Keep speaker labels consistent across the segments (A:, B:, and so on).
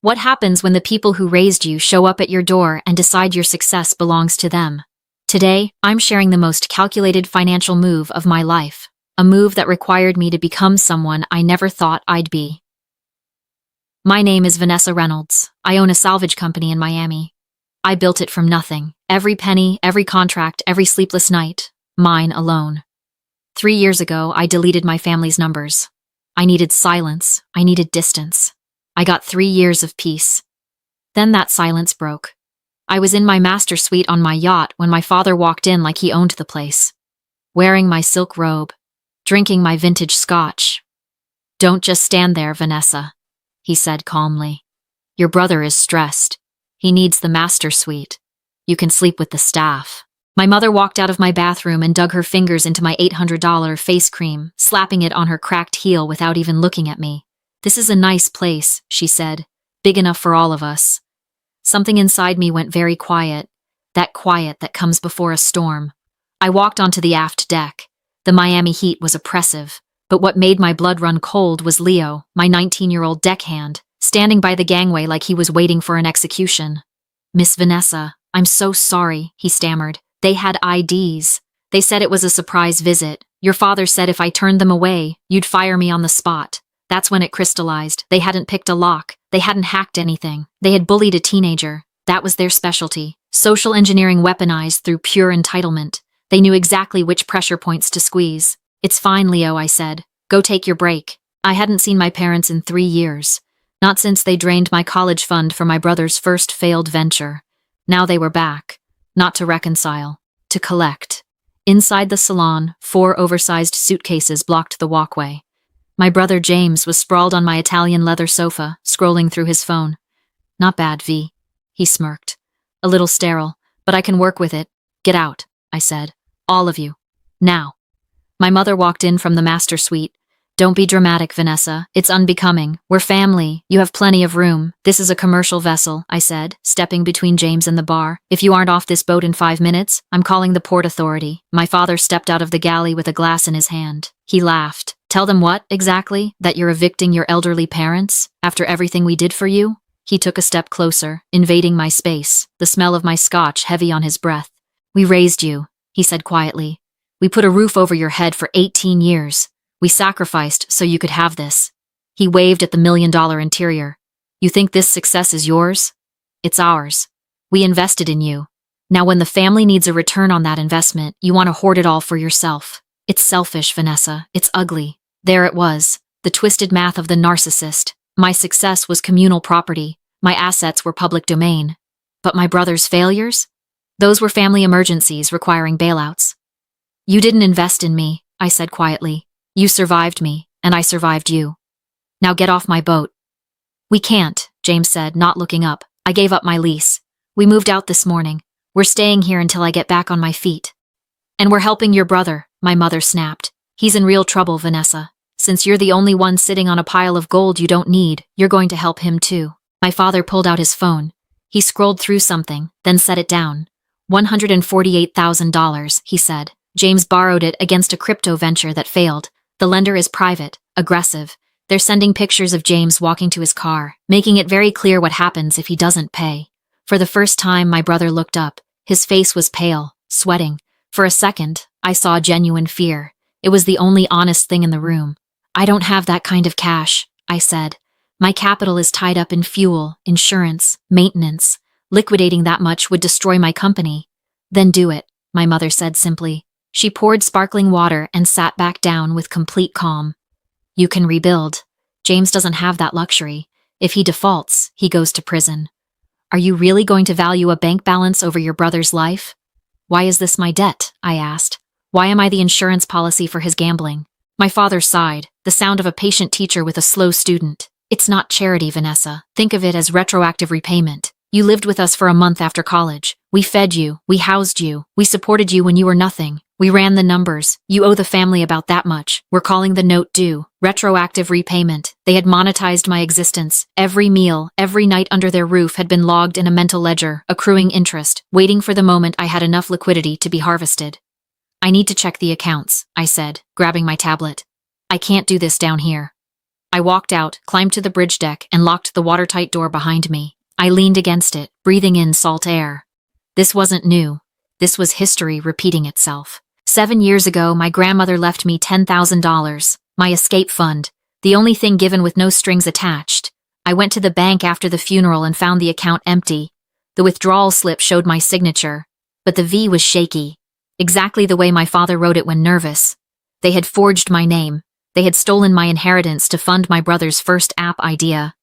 A: What happens when the people who raised you show up at your door and decide your success belongs to them? Today, I'm sharing the most calculated financial move of my life, a move that required me to become someone I never thought I'd be. My name is Vanessa Reynolds. I own a salvage company in Miami. I built it from nothing. Every penny, every contract, every sleepless night, mine alone. 3 years ago, I deleted my family's numbers. I needed silence. I needed distance. I got 3 years of peace. Then that silence broke. I was in my master suite on my yacht when my father walked in like he owned the place. Wearing my silk robe, drinking my vintage scotch. "Don't just stand there, Vanessa," he said calmly. "Your brother is stressed. He needs the master suite. You can sleep with the staff." My mother walked out of my bathroom and dug her fingers into my $800 face cream, slapping it on her cracked heel without even looking at me. "This is a nice place," she said, "big enough for all of us." Something inside me went very quiet, that quiet that comes before a storm. I walked onto the aft deck. The Miami heat was oppressive, but what made my blood run cold was Leo, my 19-year-old deckhand, standing by the gangway like he was waiting for an execution. "Miss Vanessa, I'm so sorry," he stammered. "They had IDs. They said it was a surprise visit. Your father said if I turned them away, you'd fire me on the spot." That's when it crystallized. They hadn't picked a lock. They hadn't hacked anything. They had bullied a teenager. That was their specialty. Social engineering weaponized through pure entitlement. They knew exactly which pressure points to squeeze. "It's fine, Leo," I said. "Go take your break." I hadn't seen my parents in 3 years. Not since they drained my college fund for my brother's first failed venture. Now they were back. Not to reconcile. To collect. Inside the salon, 4 oversized suitcases blocked the walkway. My brother James was sprawled on my Italian leather sofa, scrolling through his phone. "Not bad, V," he smirked. "A little sterile, but I can work with it. Get out," I said. "All of you. Now." My mother walked in from the master suite. "Don't be dramatic, Vanessa. It's unbecoming. We're family. You have plenty of room. This is a commercial vessel," I said, stepping between James and the bar. "If you aren't off this boat in 5 minutes, I'm calling the port authority." My father stepped out of the galley with a glass in his hand. He laughed. "Tell them what, exactly? That you're evicting your elderly parents? After everything we did for you?" He took a step closer, invading my space, the smell of my scotch heavy on his breath. "We raised you," he said quietly. "We put a roof over your head for 18 years. We sacrificed so you could have this." He waved at the $1 million interior. "You think this success is yours? It's ours. We invested in you. Now when the family needs a return on that investment, you want to hoard it all for yourself. It's selfish, Vanessa. It's ugly." There it was, the twisted math of the narcissist. My success was communal property. My assets were public domain. But my brother's failures? Those were family emergencies requiring bailouts. "You didn't invest in me," I said quietly. "You survived me, and I survived you. Now get off my boat." "We can't," James said, not looking up. "I gave up my lease. We moved out this morning. We're staying here until I get back on my feet." "And we're helping your brother," my mother snapped. "He's in real trouble, Vanessa. Since you're the only one sitting on a pile of gold you don't need, you're going to help him too." My father pulled out his phone. He scrolled through something, then set it down. $148,000, he said. "James borrowed it against a crypto venture that failed. The lender is private, aggressive. They're sending pictures of James walking to his car, making it very clear what happens if he doesn't pay." For the first time, my brother looked up. His face was pale, sweating. For a second, I saw genuine fear. It was the only honest thing in the room. "I don't have that kind of cash," I said. "My capital is tied up in fuel, insurance, maintenance. Liquidating that much would destroy my company." "Then do it," my mother said simply. She poured sparkling water and sat back down with complete calm. "You can rebuild. James doesn't have that luxury. If he defaults, he goes to prison." "Are you really going to value a bank balance over your brother's life?" "Why is this my debt?" I asked. "Why am I the insurance policy for his gambling?" My father sighed, the sound of a patient teacher with a slow student. "It's not charity, Vanessa. Think of it as retroactive repayment. You lived with us for a month after college. We fed you, we housed you, we supported you when you were nothing. We ran the numbers. You owe the family about that much. We're calling the note due. Retroactive repayment." They had monetized my existence. Every meal, every night under their roof had been logged in a mental ledger, accruing interest, waiting for the moment I had enough liquidity to be harvested. "I need to check the accounts," I said, grabbing my tablet. "I can't do this down here." I walked out, climbed to the bridge deck, and locked the watertight door behind me. I leaned against it, breathing in salt air. This wasn't new. This was history repeating itself. 7 years ago, my grandmother left me $10,000, my escape fund, the only thing given with no strings attached. I went to the bank after the funeral and found the account empty. The withdrawal slip showed my signature, but the V was shaky, exactly the way my father wrote it when nervous. They had forged my name. They had stolen my inheritance to fund my brother's first app idea.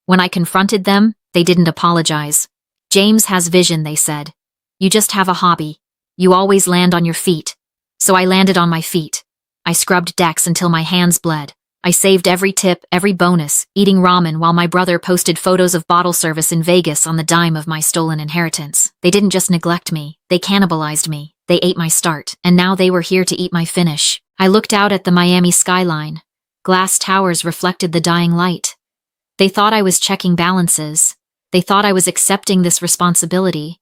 A: When I confronted them, they didn't apologize. James has vision, they said. You just have a hobby. You always land on your feet. So I landed on my feet. I scrubbed decks until my hands bled. I saved every tip, every bonus, eating ramen while my brother posted photos of bottle service in Vegas on the dime of my stolen inheritance. They didn't just neglect me, they cannibalized me. They ate my start, and now they were here to eat my finish. I looked out at the Miami skyline. Glass towers reflected the dying light. They thought I was checking balances. They thought I was accepting this responsibility.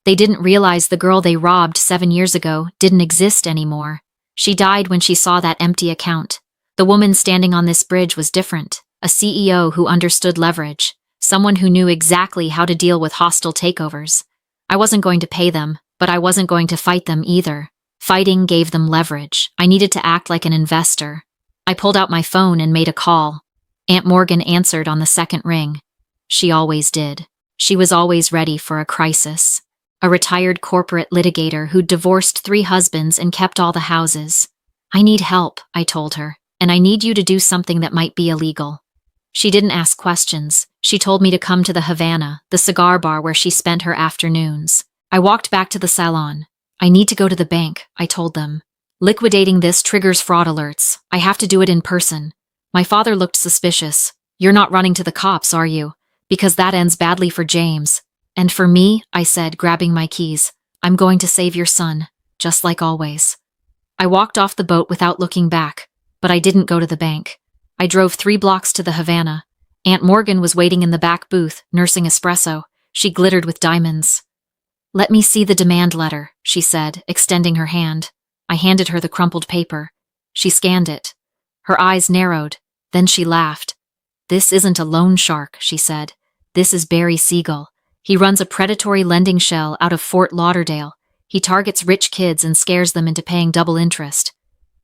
A: They didn't realize the girl they robbed 7 years ago didn't exist anymore. She died when she saw that empty account. The woman standing on this bridge was different, a CEO who understood leverage, someone who knew exactly how to deal with hostile takeovers. I wasn't going to pay them, but I wasn't going to fight them either. Fighting gave them leverage. I needed to act like an investor. I pulled out my phone and made a call. Aunt Morgan answered on the second ring. She always did. She was always ready for a crisis. A retired corporate litigator who'd divorced 3 husbands and kept all the houses. I need help, I told her, and I need you to do something that might be illegal. She didn't ask questions. She told me to come to the Havana, the cigar bar where she spent her afternoons. I walked back to the salon. I need to go to the bank, I told them. Liquidating this triggers fraud alerts. I have to do it in person. My father looked suspicious. You're not running to the cops, are you? Because that ends badly for James. And for me, I said, grabbing my keys, I'm going to save your son, just like always. I walked off the boat without looking back, but I didn't go to the bank. I drove 3 blocks to the Havana. Aunt Morgan was waiting in the back booth, nursing espresso. She glittered with diamonds. Let me see the demand letter, she said, extending her hand. I handed her the crumpled paper. She scanned it. Her eyes narrowed. Then she laughed. This isn't a loan shark, she said. This is Barry Siegel. He runs a predatory lending shell out of Fort Lauderdale. He targets rich kids and scares them into paying double interest.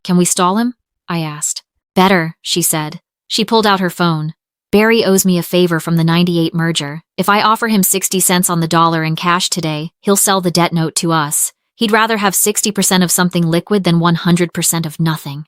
A: Can we stall him? I asked. Better, she said. She pulled out her phone. Barry owes me a favor from the '98 merger. If I offer him 60 cents on the dollar in cash today, he'll sell the debt note to us. He'd rather have 60% of something liquid than 100% of nothing.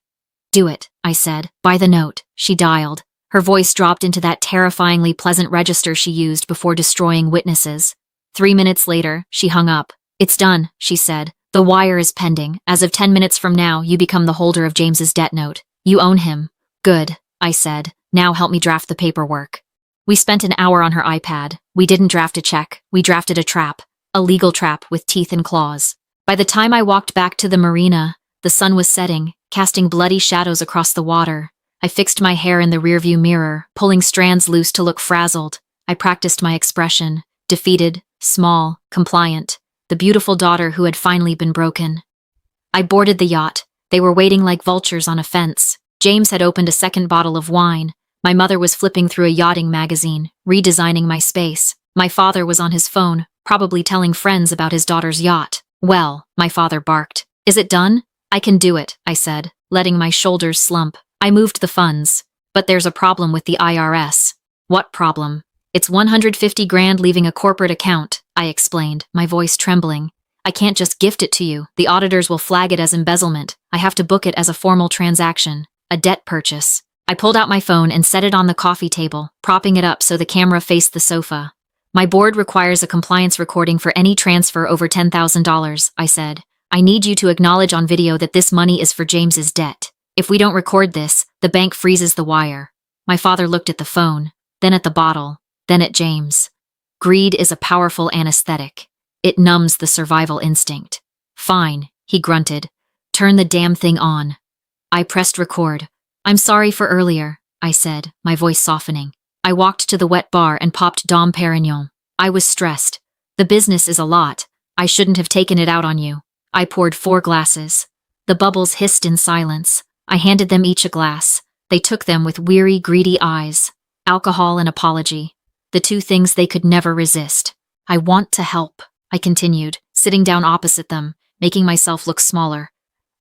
A: Do it, I said. Buy the note. She dialed. Her voice dropped into that terrifyingly pleasant register she used before destroying witnesses. 3 minutes later, she hung up. It's done, she said. The wire is pending. As of 10 minutes from now, you become the holder of James's debt note. You own him. Good, I said. Now help me draft the paperwork. We spent an hour on her iPad. We didn't draft a check. We drafted a trap. A legal trap with teeth and claws. By the time I walked back to the marina, the sun was setting, casting bloody shadows across the water. I fixed my hair in the rearview mirror, pulling strands loose to look frazzled. I practiced my expression, defeated, small, compliant, the beautiful daughter who had finally been broken. I boarded the yacht. They were waiting like vultures on a fence. James had opened a second bottle of wine. My mother was flipping through a yachting magazine, redesigning my space. My father was on his phone, probably telling friends about his daughter's yacht. Well, my father barked. Is it done? I can do it, I said, letting my shoulders slump. I moved the funds. But there's a problem with the IRS. What problem? It's 150 grand leaving a corporate account, I explained, my voice trembling. I can't just gift it to you. The auditors will flag it as embezzlement. I have to book it as a formal transaction, a debt purchase. I pulled out my phone and set it on the coffee table, propping it up so the camera faced the sofa. My board requires a compliance recording for any transfer over $10,000, I said. I need you to acknowledge on video that this money is for James's debt. If we don't record this, the bank freezes the wire. My father looked at the phone, then at the bottle, then at James. Greed is a powerful anesthetic. It numbs the survival instinct. Fine, he grunted. Turn the damn thing on. I pressed record. I'm sorry for earlier, I said, my voice softening. I walked to the wet bar and popped Dom Perignon. I was stressed. The business is a lot. I shouldn't have taken it out on you. I poured 4 glasses. The bubbles hissed in silence. I handed them each a glass. They took them with weary, greedy eyes. Alcohol and apology. The two things they could never resist. I want to help, I continued, sitting down opposite them, making myself look smaller.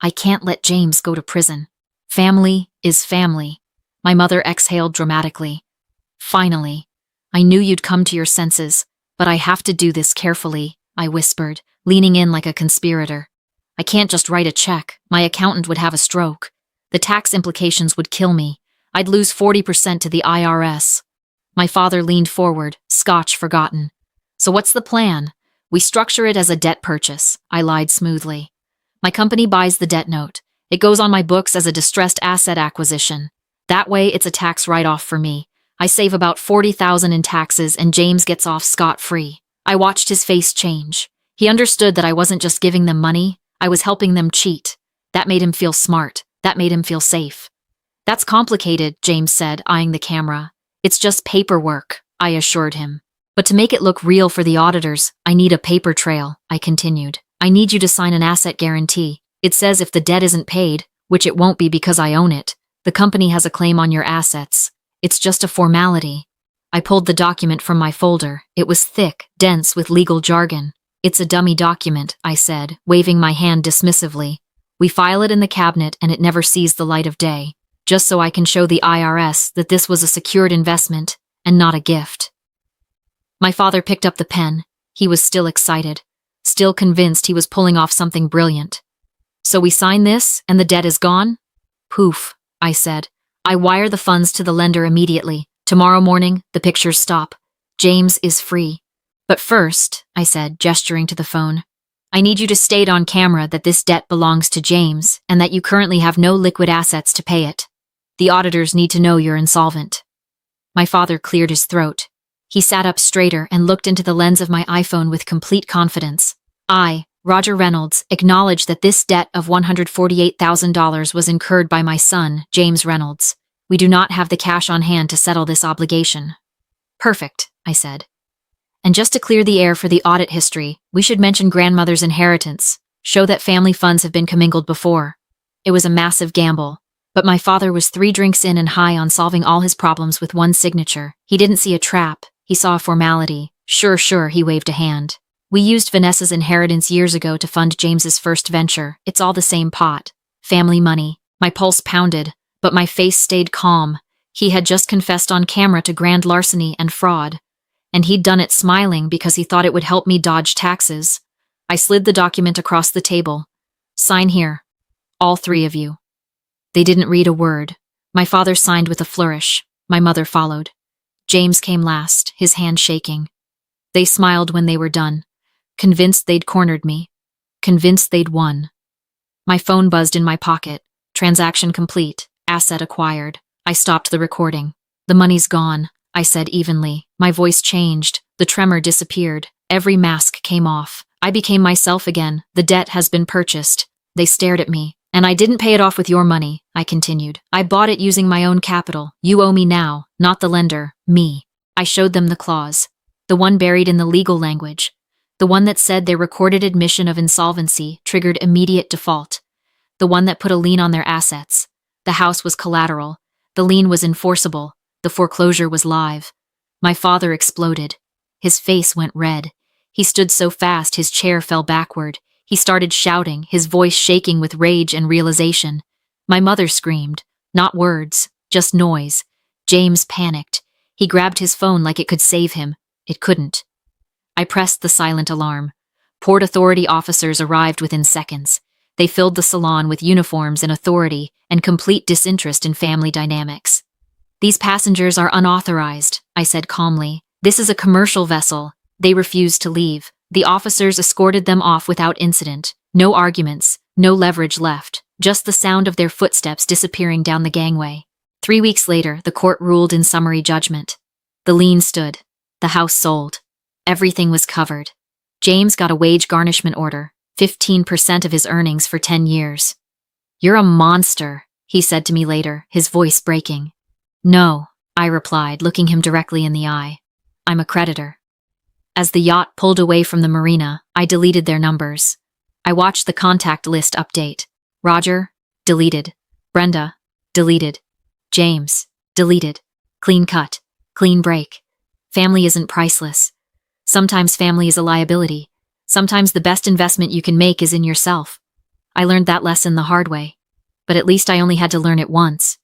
A: I can't let James go to prison. Family is family. My mother exhaled dramatically. Finally. I knew you'd come to your senses, but I have to do this carefully, I whispered, leaning in like a conspirator. I can't just write a check. My accountant would have a stroke. The tax implications would kill me. I'd lose 40% to the IRS. My father leaned forward, scotch forgotten. So what's the plan? We structure it as a debt purchase, I lied smoothly. My company buys the debt note. It goes on my books as a distressed asset acquisition. That way it's a tax write-off for me. I save about $40,000 in taxes and James gets off scot-free. I watched his face change. He understood that I wasn't just giving them money, I was helping them cheat. That made him feel smart. That made him feel safe. That's complicated, James said, eyeing the camera. It's just paperwork, I assured him. But to make it look real for the auditors, I need a paper trail, I continued. I need you to sign an asset guarantee. It says if the debt isn't paid, which it won't be because I own it, the company has a claim on your assets. It's just a formality. I pulled the document from my folder. It was thick, dense with legal jargon. It's a dummy document, I said, waving my hand dismissively. We file it in the cabinet and it never sees the light of day, just so I can show the IRS that this was a secured investment and not a gift. My father picked up the pen. He was still excited, still convinced he was pulling off something brilliant. So we sign this and the debt is gone? Poof, I said. I wire the funds to the lender immediately. Tomorrow morning, the pictures stop. James is free. But first, I said, gesturing to the phone, I need you to state on camera that this debt belongs to James and that you currently have no liquid assets to pay it. The auditors need to know you're insolvent. My father cleared his throat. He sat up straighter and looked into the lens of my iPhone with complete confidence. I, Roger Reynolds, acknowledge that this debt of $148,000 was incurred by my son, James Reynolds. We do not have the cash on hand to settle this obligation. Perfect, I said. And just to clear the air for the audit history, we should mention grandmother's inheritance, show that family funds have been commingled before. It was a massive gamble, but my father was 3 drinks in and high on solving all his problems with one signature. He didn't see a trap, he saw a formality. Sure, he waved a hand. We used Vanessa's inheritance years ago to fund James's first venture. It's all the same pot. Family money. My pulse pounded, but my face stayed calm. He had just confessed on camera to grand larceny and fraud. And he'd done it smiling because he thought it would help me dodge taxes. I slid the document across the table. Sign here. All 3 of you. They didn't read a word. My father signed with a flourish. My mother followed. James came last, his hand shaking. They smiled when they were done, convinced they'd cornered me, convinced they'd won. My phone buzzed in my pocket. Transaction complete. Asset acquired. I stopped the recording. The money's gone, I said evenly. My voice changed. The tremor disappeared. Every mask came off. I became myself again. The debt has been purchased. They stared at me. And I didn't pay it off with your money, I continued. I bought it using my own capital. You owe me now, not the lender, me. I showed them the clause. The one buried in the legal language. The one that said their recorded admission of insolvency triggered immediate default. The one that put a lien on their assets. The house was collateral. The lien was enforceable. The foreclosure was live. My father exploded. His face went red. He stood so fast his chair fell backward. He started shouting, his voice shaking with rage and realization. My mother screamed. Not words, just noise. James panicked. He grabbed his phone like it could save him. It couldn't. I pressed the silent alarm. Port Authority officers arrived within seconds. They filled the salon with uniforms and authority and complete disinterest in family dynamics. These passengers are unauthorized, I said calmly. This is a commercial vessel. They refused to leave. The officers escorted them off without incident. No arguments, no leverage left, just the sound of their footsteps disappearing down the gangway. 3 weeks later, the court ruled in summary judgment. The lien stood. The house sold. Everything was covered. James got a wage garnishment order, 15% of his earnings for 10 years. You're a monster, he said to me later, his voice breaking. No, I replied, looking him directly in the eye. I'm a creditor. As the yacht pulled away from the marina, I deleted their numbers. I watched the contact list update. Roger, deleted. Brenda, deleted. James. Deleted. Clean cut. Clean break. Family isn't priceless. Sometimes family is a liability. Sometimes the best investment you can make is in yourself. I learned that lesson the hard way. But at least I only had to learn it once.